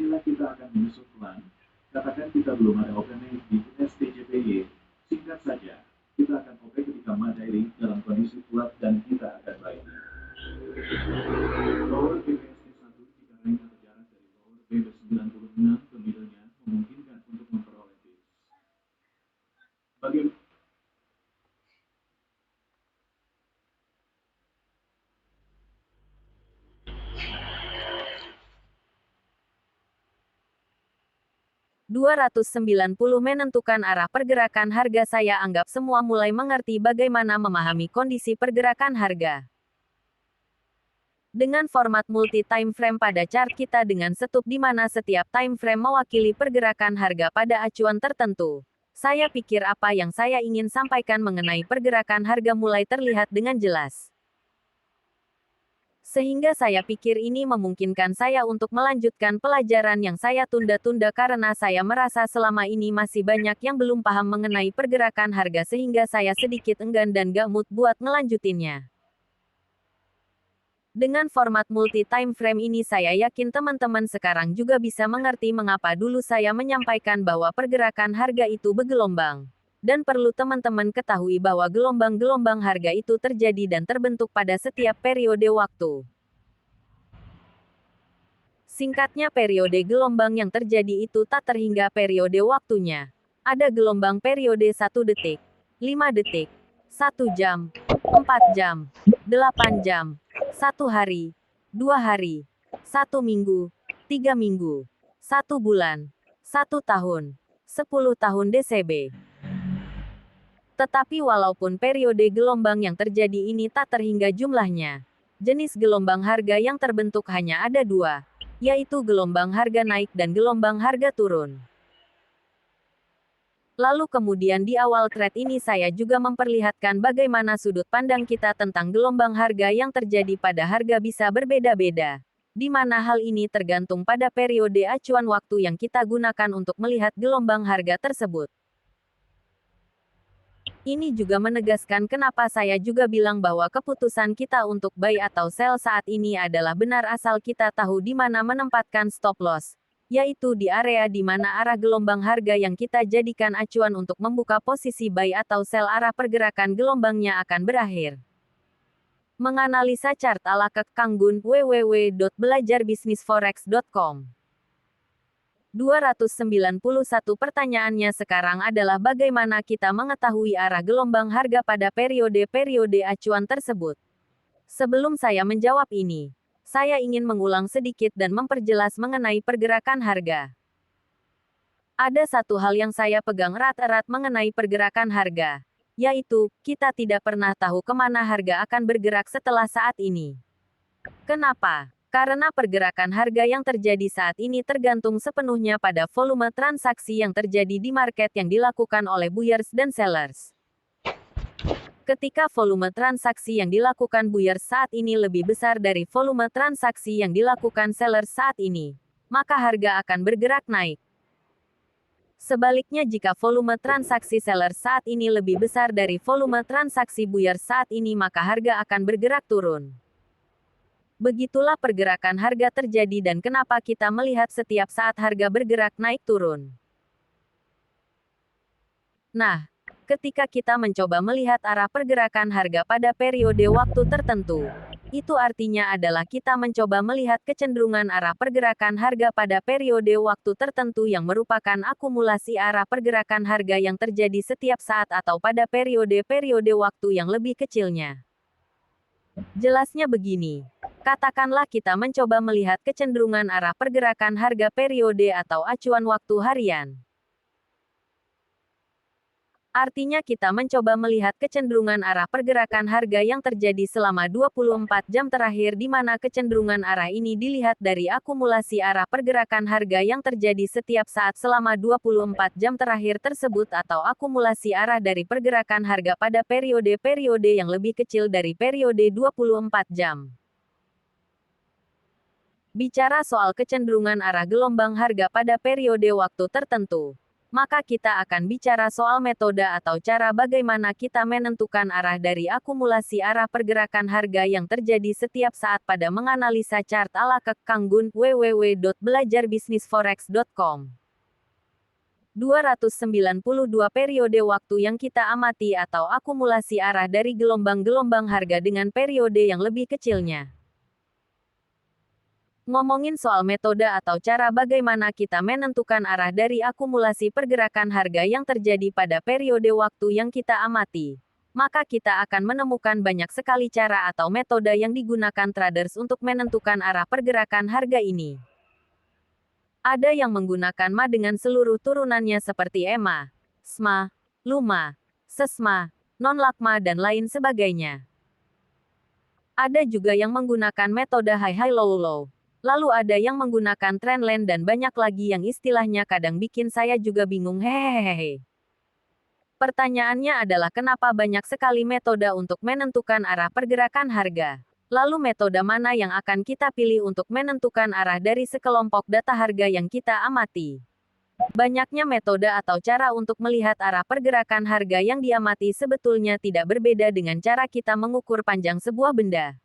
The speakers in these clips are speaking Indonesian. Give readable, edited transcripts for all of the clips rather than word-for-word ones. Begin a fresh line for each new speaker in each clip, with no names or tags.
Apabila kita akan menyusun plan, katakan kita belum ada opening di STJPY, singkat saja, kita akan open ketika materi dalam kondisi kuat dan kita akan baik. Lower BPSD 1 jika rank atau jarak dari lower BB 96 ke middle-nya memungkinkan untuk memperoleh tips. Bagaimana
290 menentukan arah pergerakan harga. Saya anggap semua mulai mengerti bagaimana memahami kondisi pergerakan harga. Dengan format multi-time frame pada chart kita dengan setup di mana setiap time frame mewakili pergerakan harga pada acuan tertentu. Saya pikir apa yang saya ingin sampaikan mengenai pergerakan harga mulai terlihat dengan jelas. Sehingga saya pikir ini memungkinkan saya untuk melanjutkan pelajaran yang saya tunda-tunda karena saya merasa selama ini masih banyak yang belum paham mengenai pergerakan harga sehingga saya sedikit enggan dan gak mood buat ngelanjutinnya. Dengan format multi-time frame ini saya yakin teman-teman sekarang juga bisa mengerti mengapa dulu saya menyampaikan bahwa pergerakan harga itu bergelombang. Dan perlu teman-teman ketahui bahwa gelombang-gelombang harga itu terjadi dan terbentuk pada setiap periode waktu. Singkatnya periode gelombang yang terjadi itu tak terhingga periode waktunya. Ada gelombang periode 1 detik, 5 detik, 1 jam, 4 jam, 8 jam, 1 hari, 2 hari, 1 minggu, 3 minggu, 1 bulan, 1 tahun, 10 tahun DCB. Tetapi walaupun periode gelombang yang terjadi ini tak terhingga jumlahnya, jenis gelombang harga yang terbentuk hanya ada dua, yaitu gelombang harga naik dan gelombang harga turun. Lalu kemudian di awal thread ini saya juga memperlihatkan bagaimana sudut pandang kita tentang gelombang harga yang terjadi pada harga bisa berbeda-beda, di mana hal ini tergantung pada periode acuan waktu yang kita gunakan untuk melihat gelombang harga tersebut. Ini juga menegaskan kenapa saya juga bilang bahwa keputusan kita untuk buy atau sell saat ini adalah benar asal kita tahu di mana menempatkan stop loss, yaitu di area di mana arah gelombang harga yang kita jadikan acuan untuk membuka posisi buy atau sell arah pergerakan gelombangnya akan berakhir. Menganalisa chart ala Kek Kang Gun, www.belajarbisnisforex.com. 291 pertanyaannya sekarang adalah bagaimana kita mengetahui arah gelombang harga pada periode-periode acuan tersebut. Sebelum saya menjawab ini, saya ingin mengulang sedikit dan memperjelas mengenai pergerakan harga. Ada satu hal yang saya pegang erat-erat mengenai pergerakan harga, yaitu, kita tidak pernah tahu kemana harga akan bergerak setelah saat ini. Kenapa? Karena pergerakan harga yang terjadi saat ini tergantung sepenuhnya pada volume transaksi yang terjadi di market yang dilakukan oleh buyers dan sellers. Ketika volume transaksi yang dilakukan buyers saat ini lebih besar dari volume transaksi yang dilakukan sellers saat ini, maka harga akan bergerak naik. Sebaliknya jika volume transaksi sellers saat ini lebih besar dari volume transaksi buyers saat ini maka harga akan bergerak turun. Begitulah pergerakan harga terjadi dan kenapa kita melihat setiap saat harga bergerak naik turun. Nah, ketika kita mencoba melihat arah pergerakan harga pada periode waktu tertentu, itu artinya adalah kita mencoba melihat kecenderungan arah pergerakan harga pada periode waktu tertentu yang merupakan akumulasi arah pergerakan harga yang terjadi setiap saat atau pada periode-periode waktu yang lebih kecilnya. Jelasnya begini. Katakanlah kita mencoba melihat kecenderungan arah pergerakan harga periode atau acuan waktu harian. Artinya kita mencoba melihat kecenderungan arah pergerakan harga yang terjadi selama 24 jam terakhir di mana kecenderungan arah ini dilihat dari akumulasi arah pergerakan harga yang terjadi setiap saat selama 24 jam terakhir tersebut atau akumulasi arah dari pergerakan harga pada periode-periode yang lebih kecil dari periode 24 jam. Bicara soal kecenderungan arah gelombang harga pada periode waktu tertentu, maka kita akan bicara soal metode atau cara bagaimana kita menentukan arah dari akumulasi arah pergerakan harga yang terjadi setiap saat pada menganalisa chart ala Kang Gun, www.belajarbisnisforex.com. 292 periode waktu yang kita amati atau akumulasi arah dari gelombang-gelombang harga dengan periode yang lebih kecilnya. Ngomongin soal metode atau cara bagaimana kita menentukan arah dari akumulasi pergerakan harga yang terjadi pada periode waktu yang kita amati, maka kita akan menemukan banyak sekali cara atau metode yang digunakan traders untuk menentukan arah pergerakan harga ini. Ada yang menggunakan MA dengan seluruh turunannya seperti EMA, SMA, LUMA, SESMA, non-LAKMA dan lain sebagainya. Ada juga yang menggunakan metode high-high low-low. Lalu ada yang menggunakan trendline dan banyak lagi yang istilahnya kadang bikin saya juga bingung hehehe. Pertanyaannya adalah kenapa banyak sekali metode untuk menentukan arah pergerakan harga? Lalu metode mana yang akan kita pilih untuk menentukan arah dari sekelompok data harga yang kita amati? Banyaknya metode atau cara untuk melihat arah pergerakan harga yang diamati sebetulnya tidak berbeda dengan cara kita mengukur panjang sebuah benda.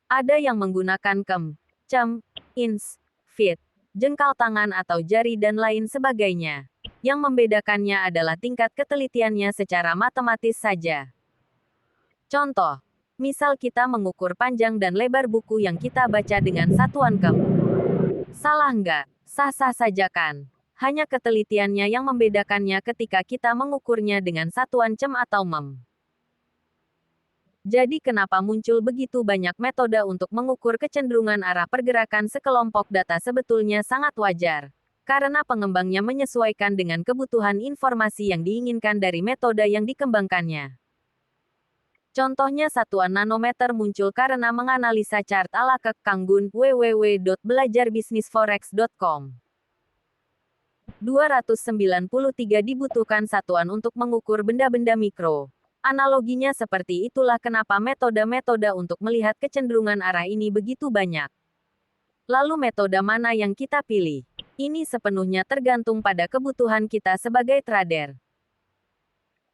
Ada yang menggunakan kem, cem, ins, feet, jengkal tangan atau jari dan lain sebagainya. Yang membedakannya adalah tingkat ketelitiannya secara matematis saja. Contoh, misal kita mengukur panjang dan lebar buku yang kita baca dengan satuan kem. Salah nggak? Sah-sah saja kan? Hanya ketelitiannya yang membedakannya ketika kita mengukurnya dengan satuan cem atau mem. Jadi kenapa muncul begitu banyak metode untuk mengukur kecenderungan arah pergerakan sekelompok data sebetulnya sangat wajar. Karena pengembangnya menyesuaikan dengan kebutuhan informasi yang diinginkan dari metode yang dikembangkannya. Contohnya satuan nanometer muncul karena menganalisa chart ala Kang Gun, www.belajarbisnisforex.com. 293 dibutuhkan satuan untuk mengukur benda-benda mikro. Analoginya seperti itulah kenapa metode-metode untuk melihat kecenderungan arah ini begitu banyak. Lalu metode mana yang kita pilih? Ini sepenuhnya tergantung pada kebutuhan kita sebagai trader.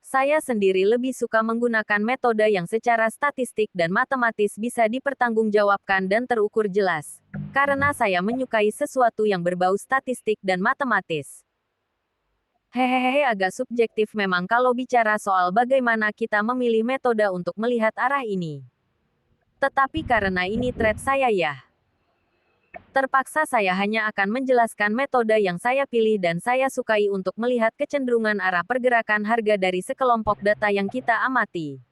Saya sendiri lebih suka menggunakan metode yang secara statistik dan matematis bisa dipertanggungjawabkan dan terukur jelas. Karena saya menyukai sesuatu yang berbau statistik dan matematis. Hehehe, agak subjektif memang kalau bicara soal bagaimana kita memilih metode untuk melihat arah ini. Tetapi karena ini trade saya ya. Terpaksa saya hanya akan menjelaskan metode yang saya pilih dan saya sukai untuk melihat kecenderungan arah pergerakan harga dari sekelompok data yang kita amati.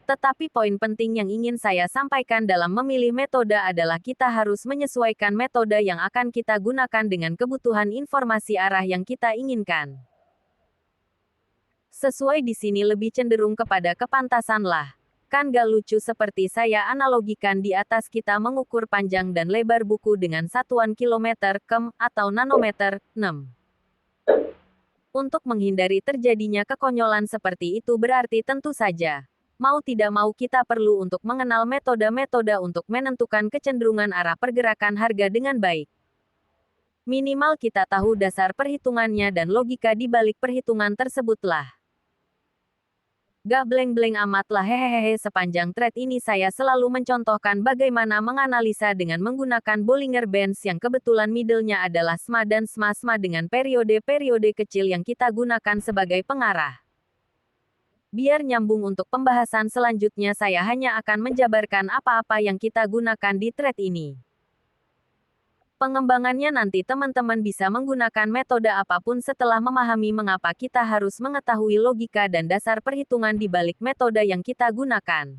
Tetapi poin penting yang ingin saya sampaikan dalam memilih metode adalah kita harus menyesuaikan metode yang akan kita gunakan dengan kebutuhan informasi arah yang kita inginkan. Sesuai di sini lebih cenderung kepada kepantasan lah. Kan gak lucu seperti saya analogikan di atas kita mengukur panjang dan lebar buku dengan satuan kilometer, kem, atau nanometer, 6. Untuk menghindari terjadinya kekonyolan seperti itu berarti tentu saja, mau tidak mau kita perlu untuk mengenal metode-metode untuk menentukan kecenderungan arah pergerakan harga dengan baik. Minimal kita tahu dasar perhitungannya dan logika di balik perhitungan tersebutlah. Gak bleng-bleng amat lah hehehe, sepanjang thread ini saya selalu mencontohkan bagaimana menganalisa dengan menggunakan Bollinger Bands yang kebetulan middle-nya adalah SMA dan SMA dengan periode-periode kecil yang kita gunakan sebagai pengarah. Biar nyambung untuk pembahasan selanjutnya saya hanya akan menjabarkan apa-apa yang kita gunakan di thread ini. Pengembangannya nanti teman-teman bisa menggunakan metode apapun setelah memahami mengapa kita harus mengetahui logika dan dasar perhitungan di balik metode yang kita gunakan.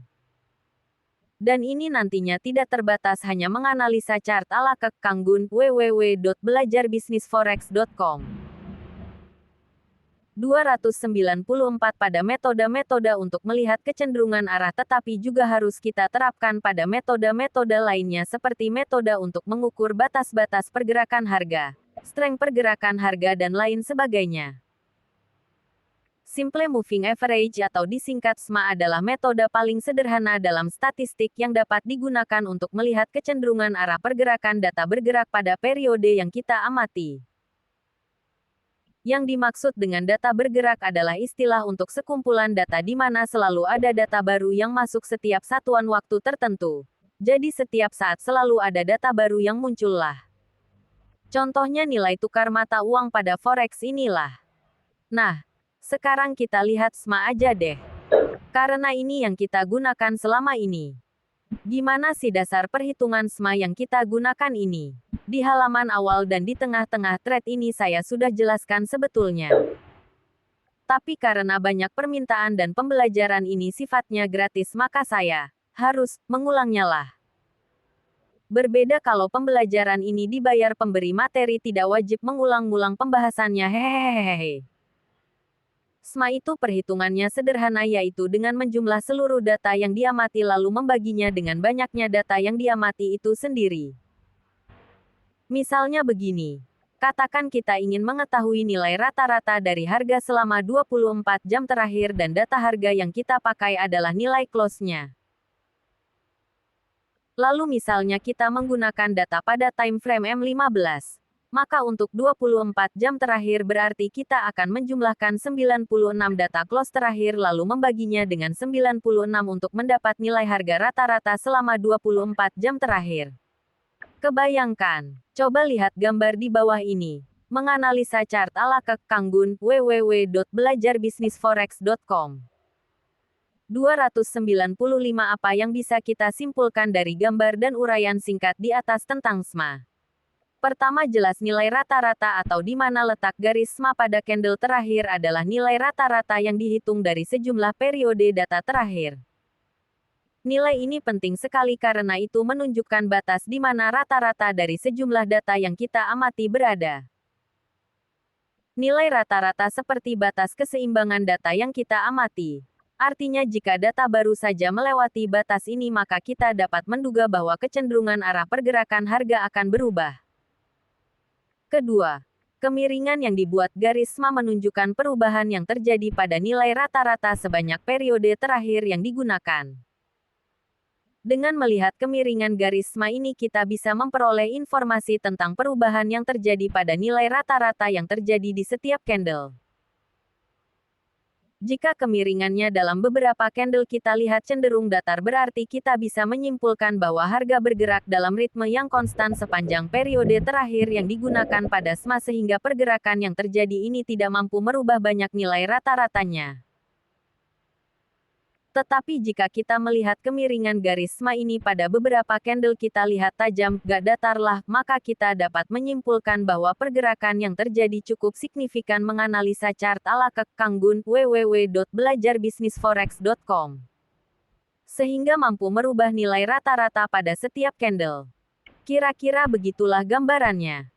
Dan ini nantinya tidak terbatas hanya menganalisa chart ala Kang Gun, www.belajarbisnisforex.com. 294 pada metode-metode untuk melihat kecenderungan arah tetapi juga harus kita terapkan pada metode-metode lainnya seperti metode untuk mengukur batas-batas pergerakan harga, strength pergerakan harga dan lain sebagainya. Simple Moving Average atau disingkat SMA adalah metode paling sederhana dalam statistik yang dapat digunakan untuk melihat kecenderungan arah pergerakan data bergerak pada periode yang kita amati. Yang dimaksud dengan data bergerak adalah istilah untuk sekumpulan data di mana selalu ada data baru yang masuk setiap satuan waktu tertentu. Jadi setiap saat selalu ada data baru yang muncullah. Contohnya nilai tukar mata uang pada forex inilah. Nah, sekarang kita lihat SMA aja deh. Karena ini yang kita gunakan selama ini. Gimana sih dasar perhitungan SMA yang kita gunakan ini? Di halaman awal dan di tengah-tengah thread ini saya sudah jelaskan sebetulnya. Tapi karena banyak permintaan dan pembelajaran ini sifatnya gratis maka saya harus mengulangnya lah. Berbeda kalau pembelajaran ini dibayar pemberi materi tidak wajib mengulang-ulang pembahasannya hehehehe. SMA itu perhitungannya sederhana yaitu dengan menjumlah seluruh data yang diamati lalu membaginya dengan banyaknya data yang diamati itu sendiri. Misalnya begini. Katakan kita ingin mengetahui nilai rata-rata dari harga selama 24 jam terakhir dan data harga yang kita pakai adalah nilai close-nya. Lalu misalnya kita menggunakan data pada time frame M15. Maka untuk 24 jam terakhir berarti kita akan menjumlahkan 96 data close terakhir lalu membaginya dengan 96 untuk mendapat nilai harga rata-rata selama 24 jam terakhir. Kebayangkan. Coba lihat gambar di bawah ini. Menganalisa chart ala Kang Gun, www.belajarbisnisforex.com. 295 apa yang bisa kita simpulkan dari gambar dan uraian singkat di atas tentang SMA. Pertama jelas nilai rata-rata atau di mana letak garis SMA pada candle terakhir adalah nilai rata-rata yang dihitung dari sejumlah periode data terakhir. Nilai ini penting sekali karena itu menunjukkan batas di mana rata-rata dari sejumlah data yang kita amati berada. Nilai rata-rata seperti batas keseimbangan data yang kita amati. Artinya jika data baru saja melewati batas ini maka kita dapat menduga bahwa kecenderungan arah pergerakan harga akan berubah. Kedua, kemiringan yang dibuat garis SMA menunjukkan perubahan yang terjadi pada nilai rata-rata sebanyak periode terakhir yang digunakan. Dengan melihat kemiringan garis SMA ini kita bisa memperoleh informasi tentang perubahan yang terjadi pada nilai rata-rata yang terjadi di setiap candle. Jika kemiringannya dalam beberapa candle kita lihat cenderung datar berarti kita bisa menyimpulkan bahwa harga bergerak dalam ritme yang konstan sepanjang periode terakhir yang digunakan pada SMA sehingga pergerakan yang terjadi ini tidak mampu merubah banyak nilai rata-ratanya. Tetapi jika kita melihat kemiringan garis SMA ini pada beberapa candle kita lihat tajam, gak datar lah, maka kita dapat menyimpulkan bahwa pergerakan yang terjadi cukup signifikan menganalisa chart ala Kang Gun, www.belajarbisnisforex.com. Sehingga mampu merubah nilai rata-rata pada setiap candle. Kira-kira begitulah gambarannya.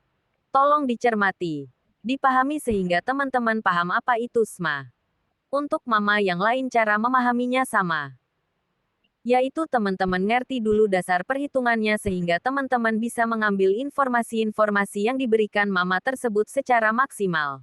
Tolong dicermati, dipahami sehingga teman-teman paham apa itu SMA. Untuk mama yang lain cara memahaminya sama. Yaitu teman-teman ngerti dulu dasar perhitungannya sehingga teman-teman bisa mengambil informasi-informasi yang diberikan mama tersebut secara maksimal.